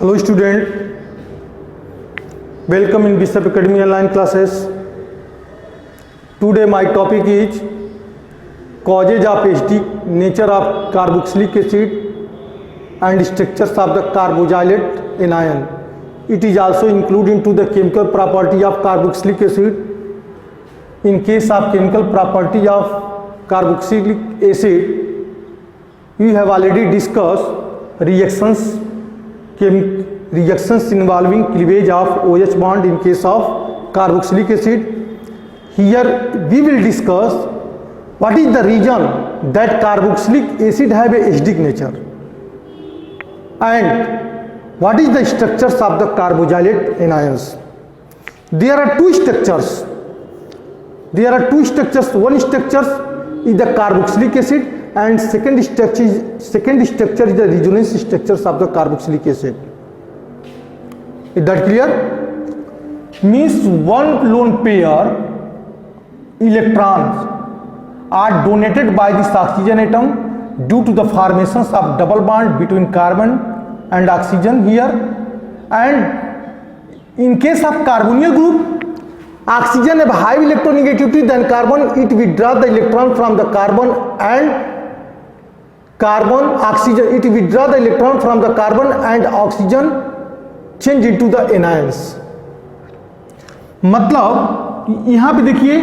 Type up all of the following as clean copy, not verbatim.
Hello student, welcome in Bishop Academy online classes. Today my topic is causes of acidic nature of carboxylic acid and structures of the carboxylate anion. It is also included into the chemical property of carboxylic acid. In case of chemical property of carboxylic acid, we have already discussed reactions involving cleavage of OH bond in case of carboxylic acid. Here we will discuss what is the reason that carboxylic acid have a acidic nature and what is the structures of the carboxylate anions. There are two structures. One structure is the carboxylic acid and second structure is the resonance structures of the carboxylic acid. Is that clear? Means one lone pair electrons are donated by this oxygen atom due to the formations of double bond between carbon and oxygen here, and in case of carbonyl group, oxygen have high electronegativity than carbon. It withdraw the electron from the carbon and it withdraw the electron from the carbon and oxygen change into the anions. मतलब यहाँ पे देखिए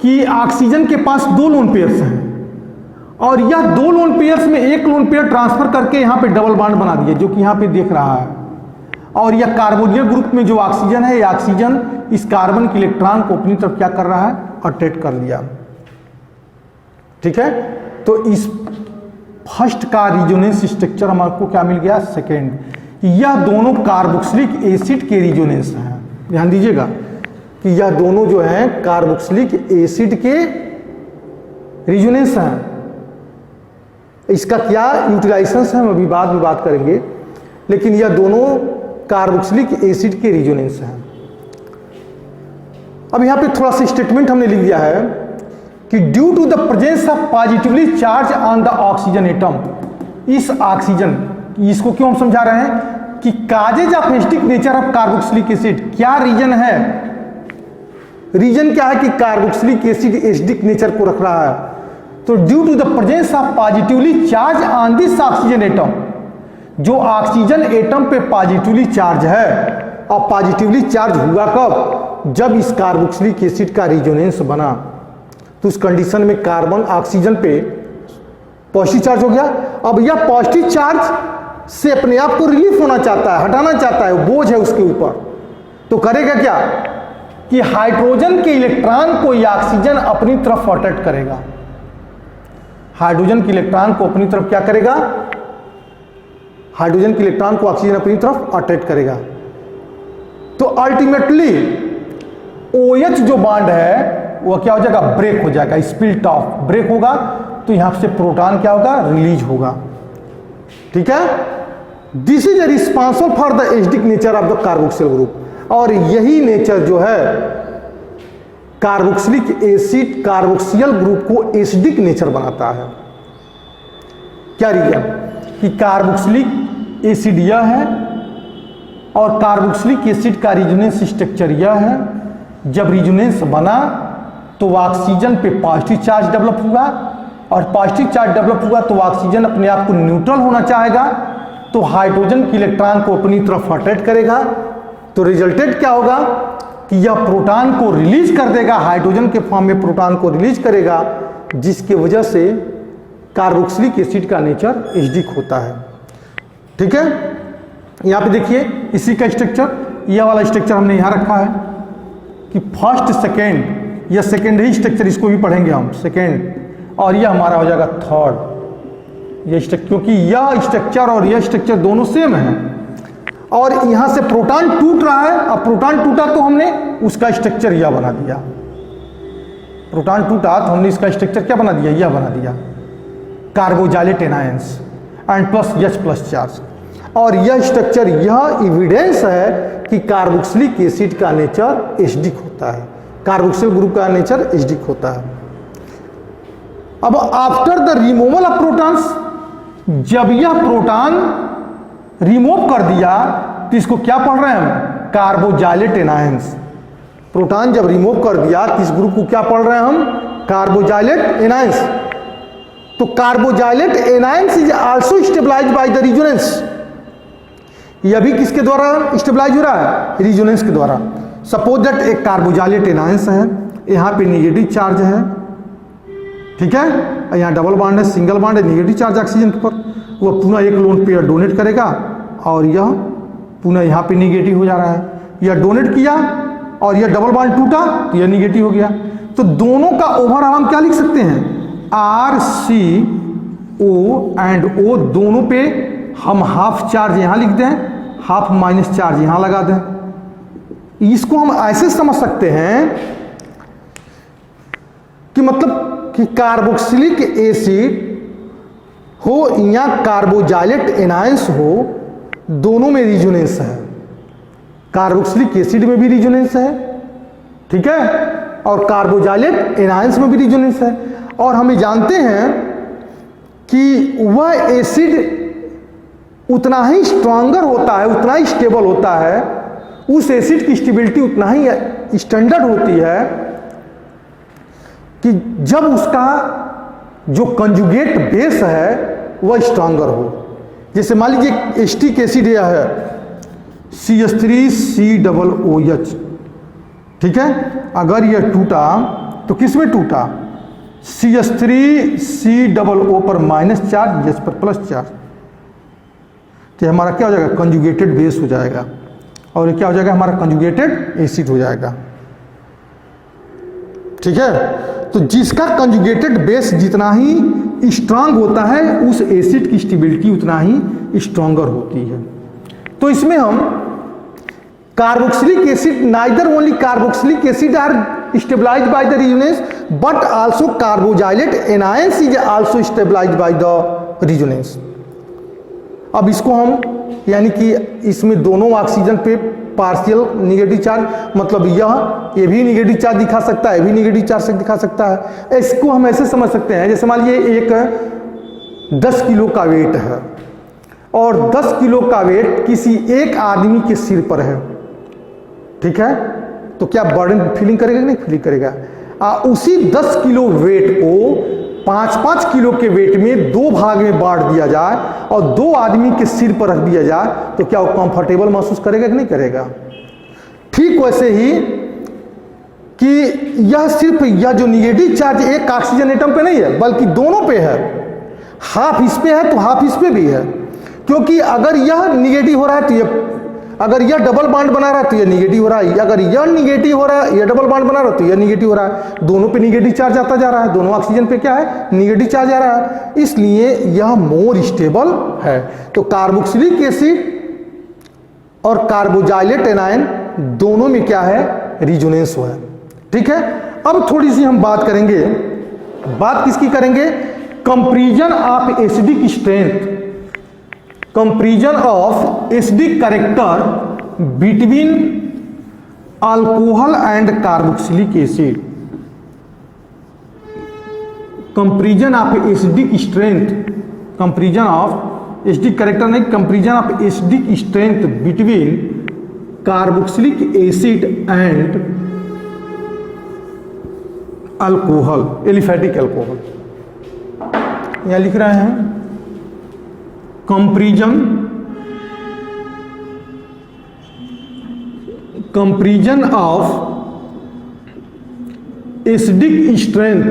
कि oxygen के पास दो lone pairs हैं और यह दो लोन पेयर्स में एक लोन पेयर ट्रांसफर करके यहाँ पे डबल बॉन्ड बना दिए, जो कि यहाँ पे देख रहा है। और यह कार्बोनिल ग्रुप में जो ऑक्सीजन है, यह ऑक्सीजन इस कार्बन के इलेक्ट्रॉन को अपनी तरफ क्या कर रहा है, अट्रैक्ट कर लिया। ठीक है, तो इस फर्स्ट का रिजोनेंस स्ट्रक्चर हमको क्या मिल गया, सेकेंड। यह दोनों कार्बोक्सिलिक एसिड के रिजोनेंस हैं। ध्यान दीजिएगा कि यह दोनों जो हैं कार्बोक्सिलिक एसिड के रिजोनेंस हैं। इसका क्या यूटिलाइजेशन है हम अभी बाद में बात करेंगे, लेकिन यह दोनों कार्बोक्सिलिक एसिड के रिजोनेंस हैं। अब यहां पे थोड़ा सा स्टेटमेंट हमने लिख दिया है कि due to the presence of positively charge on the oxygen atom, इस ऑक्सीजन, इसको क्यों हम समझा रहे हैं कि causes of acidic nature of carboxylic acid, क्या रीजन है, रीजन क्या है कि कार्बोक्सिलिक एसिड एसिडिक नेचर को रख रहा है। तो due to the presence of positively charge on this oxygen atom, जो ऑक्सीजन एटम पे पॉजिटिवली चार्ज है, और पॉजिटिवली चार्ज हुआ कब, जब इस कार्बोक्सिलिक एसिड का रिजोनेंस बना, तो उस कंडीशन में कार्बन ऑक्सीजन पे पॉजिटिव चार्ज हो गया। अब यह पॉजिटिव चार्ज से अपने आप को रिलीफ होना चाहता है, हटाना चाहता है, बोझ है उसके ऊपर, तो करेगा क्या कि हाइड्रोजन के इलेक्ट्रॉन को यह ऑक्सीजन अपनी तरफ अट्रैक्ट करेगा। हाइड्रोजन के इलेक्ट्रॉन को अपनी तरफ क्या करेगा, हाइड्रोजन के इलेक्ट्रॉन को ऑक्सीजन अपनी तरफ अट्रैक्ट करेगा। तो अल्टीमेटली OH जो बॉन्ड है वह क्या हो जाएगा, ब्रेक हो जाएगा, स्प्लिट ऑफ, ब्रेक होगा, तो यहां से प्रोटॉन क्या होगा, रिलीज होगा। ठीक है, this is responsible for the acidic nature of the carboxyl group. और यही नेचर जो है कार्बोक्सिलिक एसिड, कार्बोक्सियल ग्रुप को एसिडिक नेचर बनाता है। क्या रीजन कि कार्बोक्सिलिक एसिड यह है और कार्बोक्सिलिक एसिड का रिजोनेंस स्ट्रक्चर यह है। जब रिजोनेंस बना तो ऑक्सीजन पे पॉजिटिव चार्ज डेवलप हुआ, और पॉजिटिव चार्ज डेवलप हुआ तो ऑक्सीजन अपने आप को न्यूट्रल होना चाहेगा, तो हाइड्रोजन के इलेक्ट्रॉन को अपनी तरफ अट्रैक्ट करेगा। तो रिजल्टेड क्या होगा कि यह प्रोटॉन को रिलीज कर देगा, हाइड्रोजन के फॉर्म में प्रोटॉन को रिलीज करेगा, जिसकी वजह से कार्बोक्सिलिक एसिड का नेचर एसिडिक होता है। ठीक है, यहां पे देखिए इसी का स्ट्रक्चर, यह वाला स्ट्रक्चर हमने यहां रखा है कि फर्स्ट सेकेंड, यह सेकेंड ही स्ट्रक्चर, इसको भी पढ़ेंगे हम सेकेंड, और यह हमारा हो जाएगा थर्ड। यह स्ट्रक्चर, क्योंकि यह स्ट्रक्चर और यह स्ट्रक्चर दोनों सेम है, और यहां से प्रोटॉन टूट रहा है। अब प्रोटॉन टूटा तो हमने उसका स्ट्रक्चर यह बना दिया, प्रोटॉन टूटा तो हमने इसका स्ट्रक्चर क्या बना दिया, यह बना दिया, carboxylate anions and plus H plus charge. और यह स्ट्रक्चर, यह एविडेंस है कि कार्बोक्सिलिक एसिड का नेचर एसिडिक होता है, कार्बोक्सिल ग्रुप का नेचर एसिडिक होता है। अब after the removal of protons, जब यह प्रोटॉन रिमूव कर दिया तो इसको क्या पढ़ रहे हैं हम? Carboxylate anions. प्रोटॉन जब रिमूव कर दिया तो इस ग्रुप को क्या पढ़ रहे हैं हम? Carboxylate anions. तो carboxylate anions is also stabilized by the resonance. यह भी किसके द्वारा स्टेबलाइज हो रहा है? रेजोनेंस के द्वारा। सपोज दैट एक कार्बोजाइलेट एनायंस है, यहाँ पे नेगेटिव चार्ज है, ठीक है, यहाँ डबल बॉन्ड है, सिंगल बॉन्ड है, नेगेटिव चार्ज ऑक्सीजन के ऊपर, वह पुनः एक लोन पेयर डोनेट करेगा और यह पुनः यहाँ पे नेगेटिव हो जा रहा है। यह डोनेट किया और यह डबल बॉन्ड टूटा तो यह नेगेटिव हो गया। तो दोनों का ओवरऑल हम क्या लिख सकते हैं? RCO एंड O दोनों पे हम हाफ चार्ज यहाँ लिख दें, हाफ माइनस चार्ज यहाँ लगा दें। इसको हम ऐसे समझ सकते हैं कि मतलब कि कार्बोक्सिलिक एसिड हो या कार्बोजाइलेट एनायंस हो, दोनों में रेजोनेंस है। कार्बोक्सिलिक एसिड में भी रेजोनेंस है, ठीक है, और कार्बोजाइलेट एनायंस में भी रेजोनेंस है। और हमें जानते हैं कि वह एसिड उतना ही स्ट्रॉन्गर होता है, उतना ही स्टेबल होता है, उस एसिड की स्टेबिलिटी उतना ही स्टैंडर्ड होती है कि जब उसका जो कंजुगेट बेस है वह स्ट्रॉन्गर हो। जैसे मान लीजिए एस्टिक एसिड यह है CH3COOH, ठीक है, अगर यह टूटा तो किस में टूटा? CH3COO पर माइनस चार्ज, H पर प्लस चार्ज, तो हमारा क्या हो जाएगा? कंजुगेटेड बेस हो जाएगा। और ये क्या हो जाएगा? हमारा कंजुगेटेड एसिड हो जाएगा, ठीक है। तो जिसका कंजुगेटेड बेस जितना ही स्ट्रांग होता है, उस एसिड की स्टेबिलिटी उतना ही स्ट्रांगर होती है। तो इसमें हम carboxylic acid, neither only carboxylic acid are stabilized by the resonance but also carboxylate anions is also stabilized by the resonance. अब इसको हम यानी कि इसमें दोनों ऑक्सीजन पे पार्शियल नेगेटिव चार्ज, मतलब ये भी नेगेटिव चार्ज दिखा सकता है, ये भी नेगेटिव चार्ज दिखा सकता है। इसको हम ऐसे समझ सकते हैं, जैसे मान लीजिए एक 10 किलो का वेट है और 10 किलो का वेट किसी एक आदमी के सिर पर है, ठीक है, तो क्या बर्डन फीलिंग करेगा कि नहीं? फीलिंग करेगा। उसी 10 किलो वेट को 5-5 किलो के वेट में 2 भाग में बांट दिया जाए और 2 आदमी के सिर पर रख दिया जाए, तो क्या वो कंफर्टेबल महसूस करेगा कि नहीं करेगा? ठीक वैसे ही कि यह सिर्फ यह जो नेगेटिव चार्ज एक ऑक्सीजन एटम पे नहीं है, बल्कि दोनों पे है। हाफ इस पे है तो हाफ इस पे भी है, क्योंकि अगर यह नेगेटिव हो रहा है तो यह, अगर यह डबल बॉन्ड बना रहा है तो यह नेगेटिव हो रहा है, अगर यह नेगेटिव हो रहा है, यह डबल बॉन्ड बना रहा है तो यह नेगेटिव हो रहा है। दोनों पे नेगेटिव चार्ज आता जा रहा है, दोनों ऑक्सीजन पे क्या है? नेगेटिव चार्ज आ रहा है, इसलिए यह मोर स्टेबल है। तो कार्बोक्सिलिक एसिड और कार्बोजाइलेट एनायन दोनों में क्या है? रेजोनेंस हुआ है, ठीक है। अब थोड़ी सी हम बात करेंगे, बात किसकी करेंगे? Comparison of acidic strength, comparison of acidic character between alcohol and carboxylic acid. Comparison of acidic strength, comparison of acidic character नहीं, comparison of acidic strength between carboxylic acid and alcohol, aliphatic alcohol. यहां लिख रहे हैं comparison of acidic strength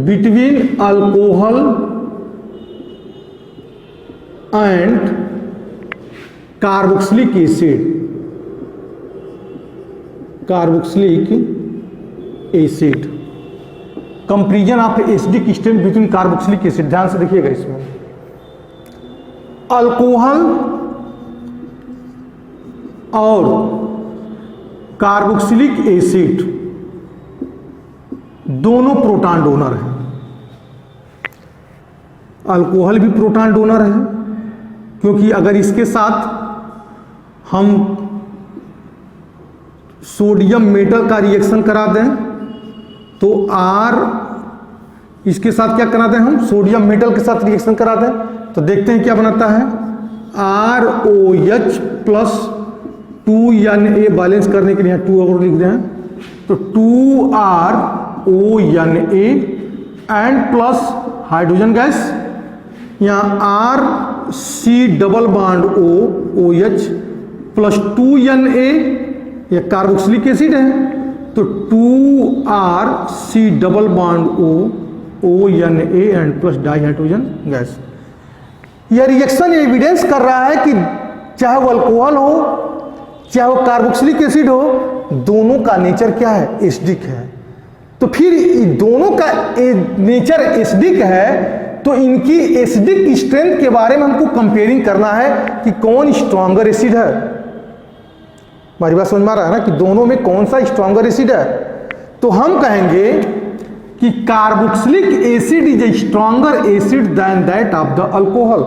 between alcohol and carboxylic acid, acid. Comparison of acidic strength between carboxylic acid, ध्यान से देखिएगा, इसमें alcohol और कार्बोक्सिलिक एसिड दोनों प्रोटॉन डोनर हैं। अल्कोहल भी प्रोटॉन डोनर है, क्योंकि अगर इसके साथ हम सोडियम मेटल का रिएक्शन करा दें तो R इसके साथ क्या कराते हैं हम, सोडियम मेटल के साथ रिएक्शन कराते हैं। तो देखते हैं क्या बनाता है, ROH प्लस 2Na बैलेंस करने के लिए 2 और लिख दें, तो 2RONA and plus hydrogen gas, यहाँ RC double bond OH plus 2Na, यह कार्बोक्सिलिक एसिड है, तो 2RC double bond ONA and plus di hydrogen gas. यह रिएक्शन एविडेंस कर रहा है कि चाहे वो अल्कोहल हो चाहे वो कार्बोक्सिलिक एसिड हो, दोनों का नेचर क्या है, एसिडिक है। तो फिर दोनों का नेचर एसिडिक है, तो इनकी एसिडिक स्ट्रेंथ के बारे में हमको कंपेयरिंग करना है कि कौन स्ट्रॉन्गर एसिड है। हमारी बात समझ में आ रहा है ना, कि दोनों में कौन सा स्ट्रॉन्गर एसिड है। तो हम कहेंगे कि carboxylic acid is a stronger acid than that of the alcohol.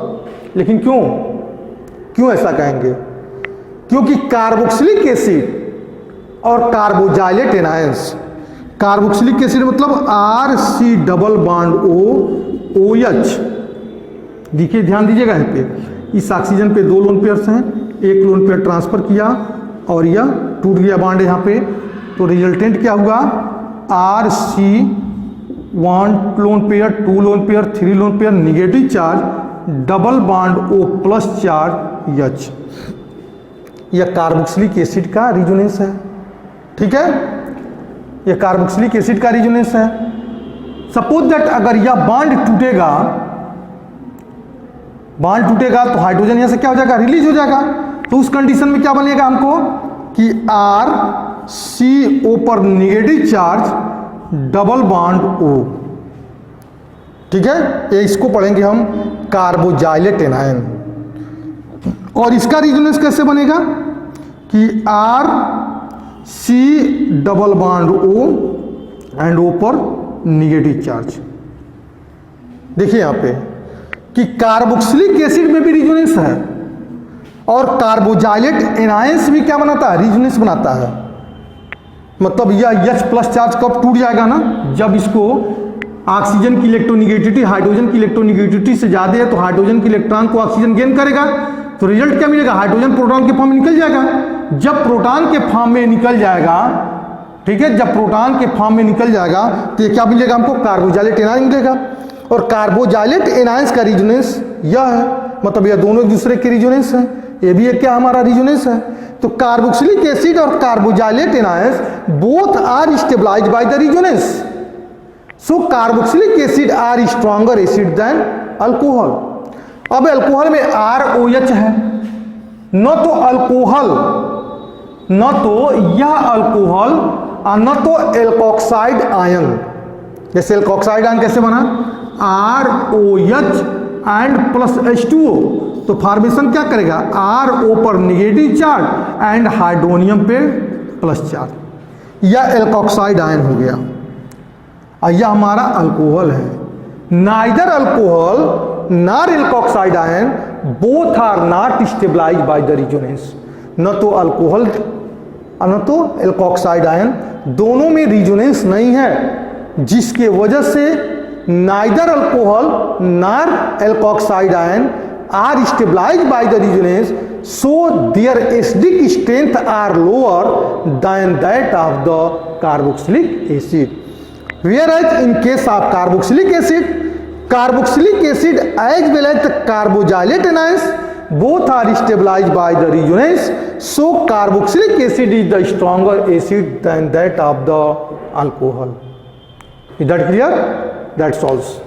लेकिन क्यों ऐसा कहेंगे, क्योंकि कार्बोक्सिलिक एसिड और कार्बोजाइलेट एनायंस, कार्बोक्सिलिक एसिड मतलब RC डबल बॉन्ड OH, देखिए ध्यान दीजिएगा यहाँ पे, इस ऑक्सीजन पे 2 लोन पेयर्स हैं, एक लोन पेयर ट्रांसफर किया और यह टूट गया बॉन्ड यहाँ पे, तो रिजल्टेंट क्या हुआ, RC 1 lone pair 2 lone pair 3 lone pair negative charge double bond O plus charge H। यह कार्बोक्सिलिक एसिड का रिजोनेंस है, ठीक है, यह कार्बोक्सिलिक एसिड का रिजोनेंस है। सपोज दैट अगर यह बॉन्ड टूटेगा तो हाइड्रोजन यहां से क्या हो जाएगा, रिलीज हो जाएगा। तो उस कंडीशन में क्या बनेगा हमको कि RCO पर negative charge double bond O, ठीक है, ये इसको पढ़ेंगे हम कार्बोजाइलेट एनायन। और इसका रिजोनेंस कैसे बनेगा कि RC double bond O and O पर निगेटिव चार्ज। देखिए यहां पे कि कार्बोक्सिलिक एसिड में भी रिजोनेंस है और कार्बोजाइलेट एनायंस भी क्या बनाता है, रिजोनेंस बनाता है। मतलब यह H प्लस चार्ज कब टूट जाएगा ना, जब इसको ऑक्सीजन की इलेक्ट्रोनिगेटिविटी हाइड्रोजन की इलेक्ट्रोनिगेटिविटी से ज्यादा है, तो हाइड्रोजन के इलेक्ट्रॉन को ऑक्सीजन गेन करेगा, तो रिजल्ट क्या मिलेगा, हाइड्रोजन प्रोटॉन के फॉर्म में निकल जाएगा। जब प्रोटॉन के फॉर्म में निकल जाएगा, ठीक है, जब प्रोटॉन के फॉर्म में निकल जाएगा तो ये क्या मिलेगा हमको, कार्बोजाइलेट एनायन मिलेगा। और कार्बोजाइलेट एनायंस का रिजोनेंस यह है, मतलब यह दोनों एक दूसरे के रिजोनेंस है, ये भी एक क्या हमारा रिजोनेंस है। तो कार्बोक्सिलिक एसिड और carboxylate anions both are stabilized by the resonance. So carboxylic acid are stronger acid than alcohol. अब अल्कोहल में ROH है, न तो अल्कोहल, न तो यह अल्कोहल और न तो एल्कोक्साइड आयन। जैसे एल्कोक्साइड आयन कैसे बना, ROH एंड प्लस H2O, तो फॉर्मेशन क्या करेगा, RO पर निगेटिव चार्ज एंड हाइड्रोनियम पे प्लस चार्ज, यह एल्कोक्साइड आयन हो गया। और यह हमारा अल्कोहल है। Neither alcohol nor alkoxide ion both are not stabilized by the resonance. न तो अल्कोहल और न तो एल्कोक्साइड आयन, दोनों में रिजोनेंस नहीं है, जिसके वजह से neither alcohol nor alkoxide ion are stabilized by the resonance, so their acidic strength are lower than that of the carboxylic acid. Whereas in case of carboxylic acid as well as the carboxylate anions both are stabilized by the resonance, so carboxylic acid is the stronger acid than that of the alcohol. Is that clear? That solves.